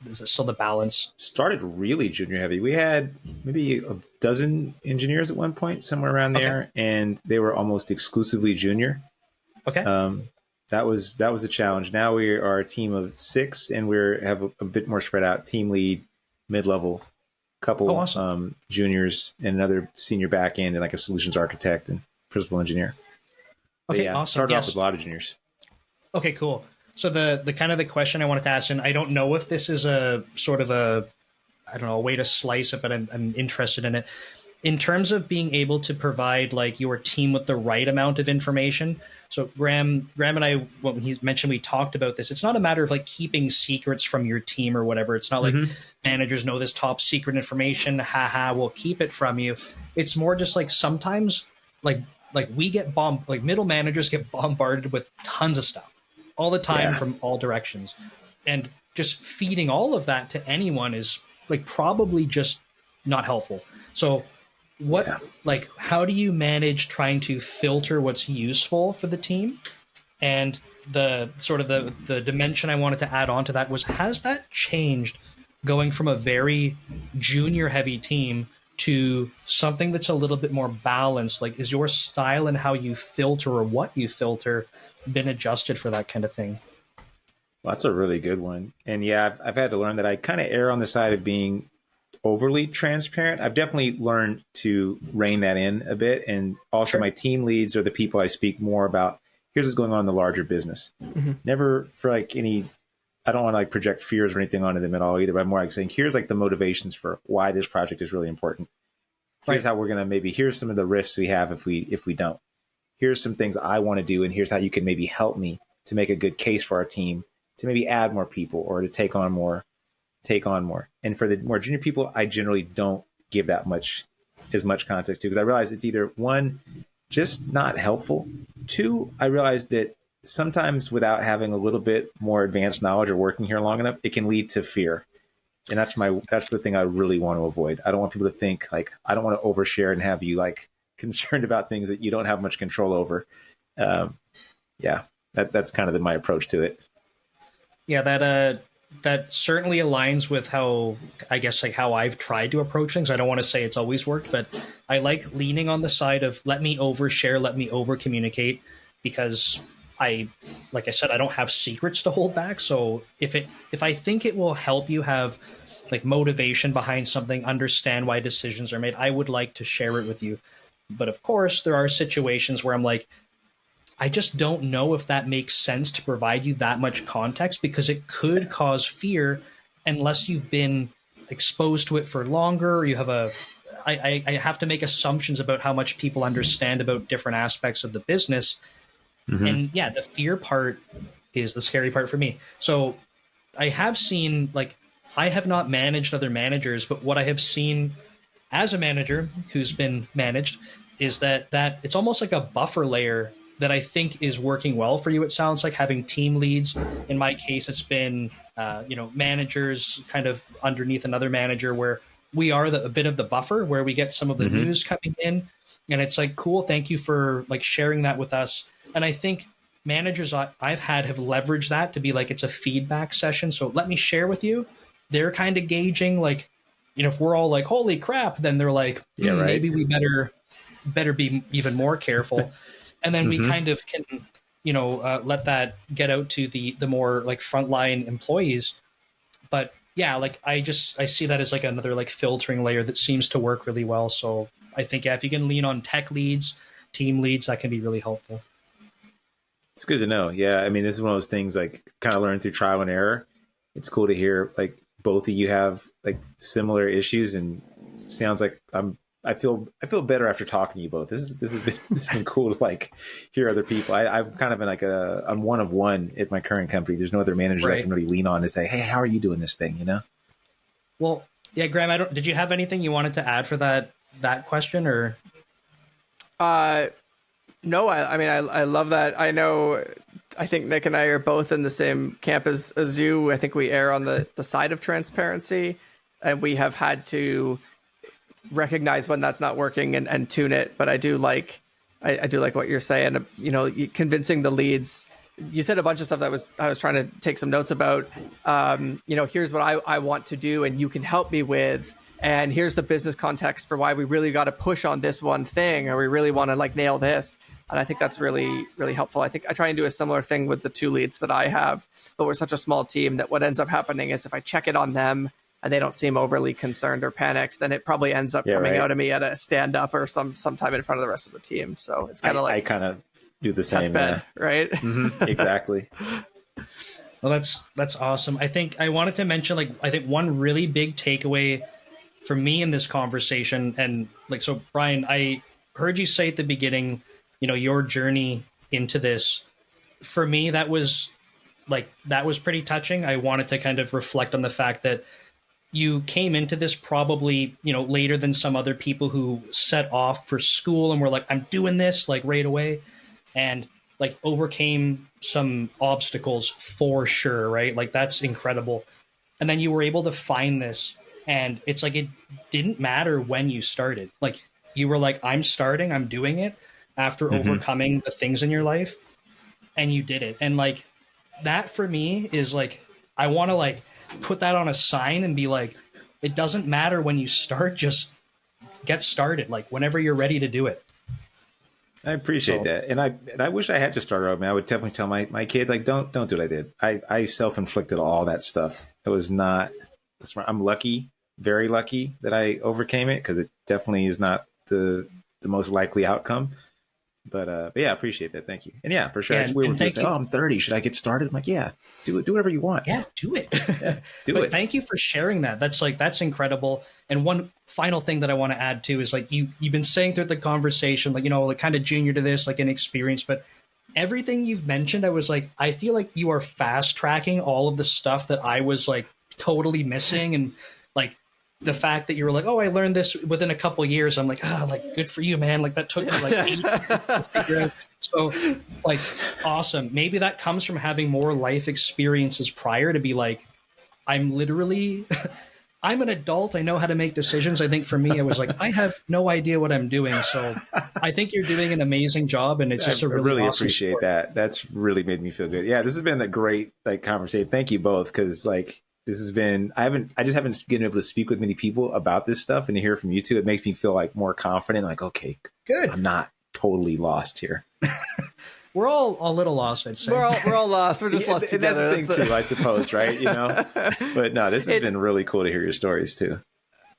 is it still the balance? Started really junior heavy. We had maybe a dozen engineers at one point, somewhere around there, and they were almost exclusively junior. Okay. That was a challenge. Now we are a team of 6, and we have a bit more spread out. Team lead, mid-level, couple awesome. Juniors, and another senior back end, and like a solutions architect and principal engineer. Okay, yeah, awesome. Started off with a lot of juniors. Okay, cool. So the kind of the question I wanted to ask, and I don't know if this is a sort of a, I don't know, a way to slice it, but I'm interested in it. In terms of being able to provide like your team with the right amount of information. So Graeme and I, when he mentioned we talked about this, it's not a matter of like keeping secrets from your team or whatever. It's not like managers know this top secret information. We'll keep it from you. It's more just like sometimes like we get like middle managers get bombarded with tons of stuff all the time from all directions. And just feeding all of that to anyone is like probably just not helpful. So like, how do you manage trying to filter what's useful for the team? And the sort of the dimension I wanted to add on to that was, has that changed going from a very junior heavy team to something that's a little bit more balanced? Like, is your style and how you filter or what you filter been adjusted for that kind of thing? Well, that's a really good one. And yeah, I've had to learn that I kind of err on the side of being overly transparent. I've definitely learned to rein that in a bit. And also my team leads are the people I speak more about. Here's what's going on in the larger business. Never for like any, I don't want to like project fears or anything onto them at all either, but I'm more like saying, here's like the motivations for why this project is really important. Here's how we're going to here's some of the risks we have if we don't. Here's some things I want to do, and here's how you can maybe help me to make a good case for our team to maybe add more people or to take on more. And for the more junior people, I generally don't give that as much context to, because I realize it's either one, just not helpful. 2, I realize that sometimes without having a little bit more advanced knowledge or working here long enough, it can lead to fear. And that's the thing I really want to avoid. I don't want people to think like, I don't want to overshare and have you like concerned about things that you don't have much control over. That's kind of my approach to it. Yeah, that certainly aligns with how, I guess, like how I've tried to approach things. I don't want to say it's always worked, but I like leaning on the side of let me overshare, let me over communicate, because like I said, I don't have secrets to hold back. So if I think it will help you have like motivation behind something, understand why decisions are made, I would like to share it with you. But of course, there are situations where I'm like, I just don't know if that makes sense to provide you that much context, because it could cause fear unless you've been exposed to it for longer. Or you have I have to make assumptions about how much people understand about different aspects of the business. And yeah, the fear part is the scary part for me. So I have seen, like, I have not managed other managers, but what I have seen as a manager who's been managed is that it's almost like a buffer layer that I think is working well for you. It sounds like having team leads. In my case, it's been, managers kind of underneath another manager, where we are a bit of the buffer, where we get some of the news coming in, and it's like, cool, thank you for like sharing that with us. And I think managers I've had have leveraged that to be like, it's a feedback session. So let me share with you. They're kind of gauging, like, if we're all like, holy crap, then they're like, maybe we better be even more careful. And then we kind of can, let that get out to the more like frontline employees. But yeah, like I see that as like another like filtering layer that seems to work really well. So I think, if you can lean on tech leads, team leads, that can be really helpful. It's good to know. Yeah. I mean, this is one of those things like kind of learn through trial and error. It's cool to hear like both of you have like similar issues, and it sounds like I'm I feel better after talking to you both. This has been cool to like hear other people. I'm kind of in like I'm one of one at my current company. There's no other manager I can really lean on to say, hey, how are you doing this thing? You know? Well, yeah, Graeme, did you have anything you wanted to add for that question or? No, I mean, I love that. I think Nick and I are both in the same camp as you. I think we err on the side of transparency, and we have had to recognize when that's not working and tune it. But I do like what you're saying. You know, convincing the leads. You said a bunch of stuff that I was trying to take some notes about. You know, here's what I want to do, and you can help me with. And here's the business context for why we really got to push on this one thing, or we really want to like nail this. And I think that's really, really helpful. I think I try and do a similar thing with the 2 leads that I have, but we're such a small team that what ends up happening is if I check it on them and they don't seem overly concerned or panicked, then it probably ends up coming out of me at a stand up or sometime in front of the rest of the team. So it's kind of like I kind of do the same, bed, right? Mm-hmm, exactly. Well, that's awesome. I think I wanted to mention, like, I think one really big takeaway for me in this conversation, and like, so Brian, I heard you say at the beginning, you know, your journey into this. For me, that was pretty touching. I wanted to kind of reflect on the fact that you came into this probably, you know, later than some other people who set off for school and were like, I'm doing this like right away, and like overcame some obstacles for sure, right? Like that's incredible. And then you were able to find this, and it's like it didn't matter when you started. Like you were like, I'm starting, I'm doing it after overcoming the things in your life, and you did it. And like that for me is like, I want to like put that on a sign and be like, it doesn't matter when you start, just get started. Like whenever you're ready to do it. I appreciate that. And I wish I had to start over. I would definitely tell my kids, like, don't do what I did. I self-inflicted all that stuff. It was not, I'm lucky, very lucky that I overcame it, because it definitely is not the most likely outcome. But yeah, I appreciate that. Thank you. And yeah, for sure. It's weird when people say, oh, I'm 30. Should I get started? I'm like, yeah, do whatever you want. Yeah, do it. Yeah, do it. Thank you for sharing that. That's incredible. And one final thing that I want to add too is like you've been saying throughout the conversation, like, you know, like kind of junior to this, like inexperienced, but everything you've mentioned, I was like, I feel like you are fast tracking all of the stuff that I was like totally missing. And like the fact that you were like, oh, I learned this within a couple of years. I'm like, like good for you, man. Like that took me like 8 years to figure out. So like, awesome. Maybe that comes from having more life experiences prior to be like, I'm literally, I'm an adult. I know how to make decisions. I think for me, I was like, I have no idea what I'm doing. So I think you're doing an amazing job, and it's just a really awesome appreciate story. that. That's really made me feel good. Yeah, this has been a great like conversation. Thank you both, because like this has been, I just haven't been able to speak with many people about this stuff, and to hear from you two, it makes me feel like more confident. Like, okay, good. I'm not totally lost here. We're all a little lost, I'd say. We're all lost. We're just lost together. And that's the thing too, I suppose, right? You know, but no, this has been really cool to hear your stories too.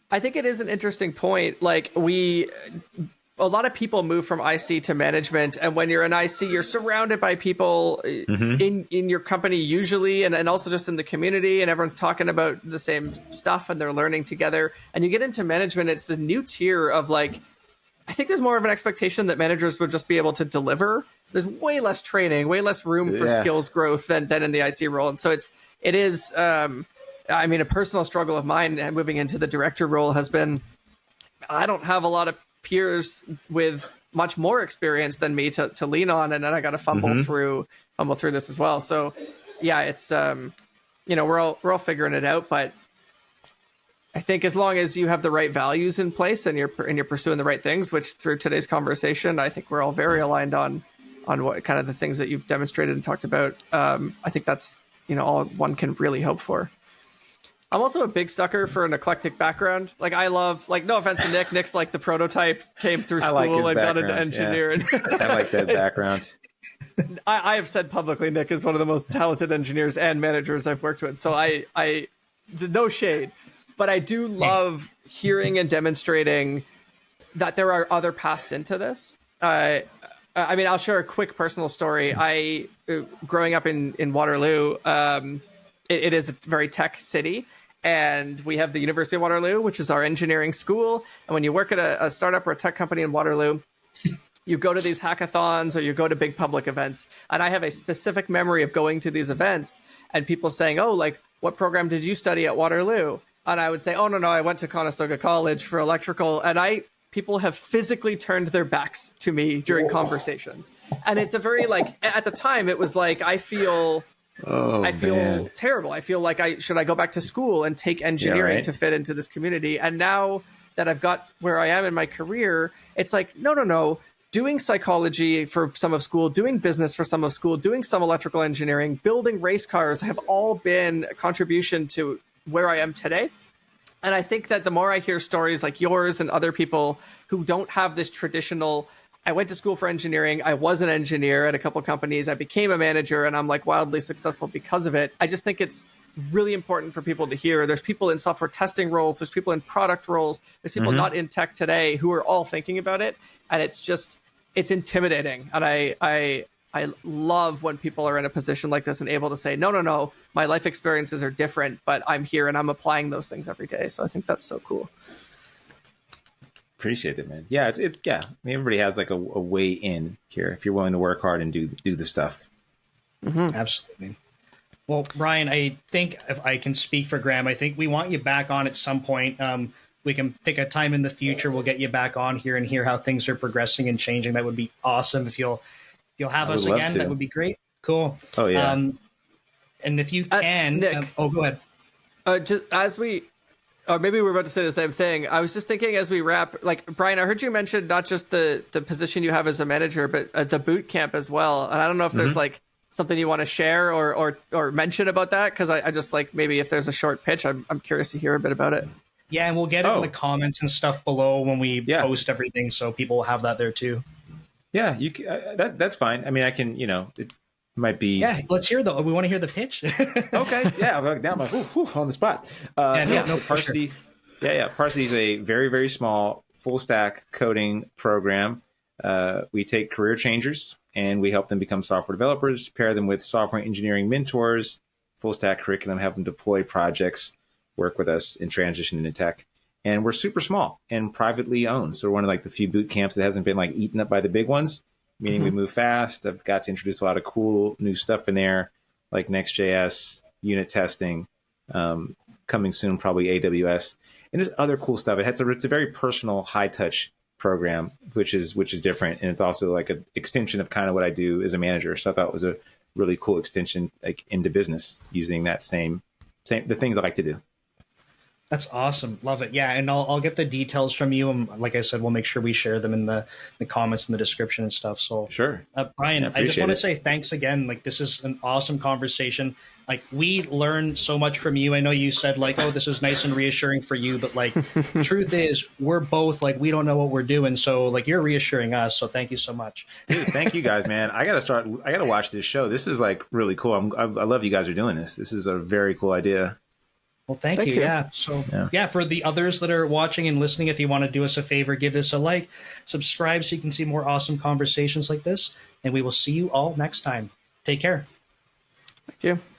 I think it is an interesting point. Like a lot of people move from IC to management, and when you're an IC, you're surrounded by people in your company usually, and also just in the community, and everyone's talking about the same stuff and they're learning together. And you get into management, it's the new tier of like, I think there's more of an expectation that managers would just be able to deliver. There's way less training, way less room for skills growth than in the IC role. And so it is, I mean, a personal struggle of mine moving into the director role has been, I don't have a lot of peers with much more experience than me to lean on. And then I got to fumble through this as well. So yeah, it's, you know, we're all figuring it out, but I think as long as you have the right values in place and you're pursuing the right things, which through today's conversation, I think we're all very aligned on what kind of the things that you've demonstrated and talked about. I think that's, you know, all one can really hope for. I'm also a big sucker for an eclectic background. Like I love, like, no offense to Nick. Nick's like the prototype, came through school and got an engineer. Yeah. I like that background. I have said publicly, Nick is one of the most talented engineers and managers I've worked with. So I no shade. But I do love hearing and demonstrating that there are other paths into this. I mean, I'll share a quick personal story. Growing up in Waterloo, it is a very tech city. and we have the University of Waterloo, which is our engineering school. And when you work at a startup or a tech company in Waterloo, you go to these hackathons or you go to big public events. And I have a specific memory of going to these events and people saying, oh, like, what program did you study at Waterloo? And I would say, oh, no, I went to Conestoga College for electrical. And people have physically turned their backs to me during conversations. And it's a very, like, at the time, it was like, I feel terrible. I feel like should I go back to school and take engineering to fit into this community? And now that I've got where I am in my career, it's like, no. Doing psychology for some of school, doing business for some of school, doing some electrical engineering, building race cars have all been a contribution to where I am today. And I think that the more I hear stories like yours and other people who don't have this traditional, I went to school for engineering, I was an engineer at a couple of companies, I became a manager, and I'm like wildly successful because of it. I just think it's really important for people to hear. There's people in software testing roles, there's people in product roles, there's people not in tech today who are all thinking about it. And it's intimidating. And I love when people are in a position like this and able to say, no, my life experiences are different, but I'm here and I'm applying those things every day. So I think that's so cool. Appreciate it, man. Yeah, it's yeah. I mean, everybody has like a way in here if you're willing to work hard and do the stuff. Absolutely. Well, Brian, I think if I can speak for Graeme, I think we want you back on at some point. We can pick a time in the future. We'll get you back on here and hear how things are progressing and changing. That would be awesome. If you'll have us again, that would be great. Cool. Oh yeah. And if you can, Nick, go ahead. Just as or maybe we're about to say the same thing. I was just thinking as we wrap, like, Brian, I heard you mention not just the position you have as a manager, but the boot camp as well. And I don't know if there's like something you want to share or mention about that, because I just like, maybe if there's a short pitch, I'm curious to hear a bit about it. Yeah, and we'll get it in the comments and stuff below when we post everything, so people will have that there too. Yeah, that's fine. I mean, I can, it might be. Yeah, let's hear we want to hear the pitch. Okay, yeah, now I'm like, on the spot. Parsity. Parsity is a very, very small full stack coding program. We take career changers and we help them become software developers, pair them with software engineering mentors, full stack curriculum, have them deploy projects, work with us in transition into tech. And we're super small and privately owned. So we're one of like the few boot camps that hasn't been like eaten up by the big ones, meaning we move fast. I've got to introduce a lot of cool new stuff in there, like Next.js, unit testing, coming soon, probably AWS, and there's other cool stuff. It's a very personal, high touch program, which is different. And it's also like an extension of kind of what I do as a manager. So I thought it was a really cool extension, like into business, using that same the things I like to do. That's awesome. Love it. Yeah. And I'll get the details from you. And like I said, we'll make sure we share them in the comments and the description and stuff. So sure. Brian, I just want to say thanks again. Like, this is an awesome conversation. Like, we learned so much from you. I know you said like, oh, this is nice and reassuring for you, but like, truth is we're both like, we don't know what we're doing. So like, you're reassuring us. So thank you so much. Dude, thank you guys, man. I got to watch this show. This is like really cool. I love you guys are doing this. This is a very cool idea. Well, thank you. Yeah. So, for the others that are watching and listening, if you want to do us a favor, give this a like, subscribe so you can see more awesome conversations like this. And we will see you all next time. Take care. Thank you.